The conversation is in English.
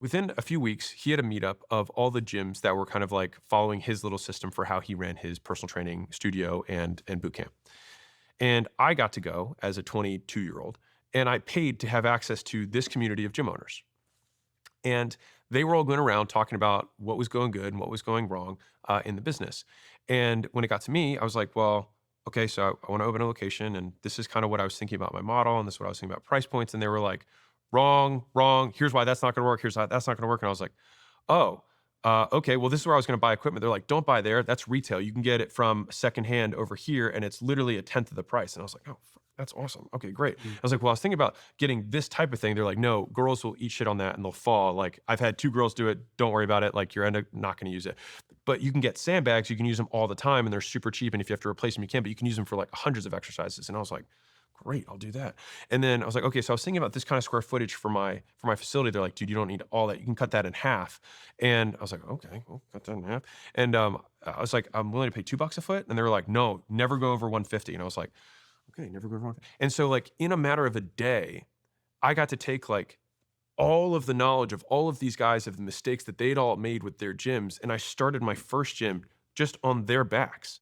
Within a few weeks, he had a meetup of all the gyms that were kind of like following his little system for how he ran his personal training studio and boot camp. And I got to go as a 22-year-old, and I paid to have access to this community of gym owners. And they were all going around talking about what was going good and what was going wrong in the business. And when it got to me, I was like, well, okay, so I want to open a location, and this is kind of what I was thinking about my model, and this is what I was thinking about price points. And they were like, wrong, wrong. Here's why that's not going to work. Here's why that's not going to work. And I was like, oh, okay. Well, this is where I was going to buy equipment. They're like, don't buy there. That's retail. You can get it from secondhand over here, and it's literally a tenth of the price. And I was like, oh, that's awesome. Okay, great. I Mm. was like, well, I was thinking about getting this type of thing. They're like, no, girls will eat shit on that and they'll fall. Like, I've had two girls do it. Don't worry about it. Like, you're not going to use it. But you can get sandbags. You can use them all the time, and they're super cheap. And if you have to replace them, you can. But you can use them for like hundreds of exercises. And I was like, great, I'll do that. And then I was like, okay, so I was thinking about this kind of square footage for my facility. They're like, dude, you don't need all that. You can cut that in half. And I was like, okay, well, cut that in half. And I was like, I'm willing to pay $2 a foot. And they were like, no, never go over 150. And I was like, okay, never go wrong. And so like in a matter of a day, I got to take like all of the knowledge of all of these guys of the mistakes that they'd all made with their gyms. And I started my first gym just on their backs.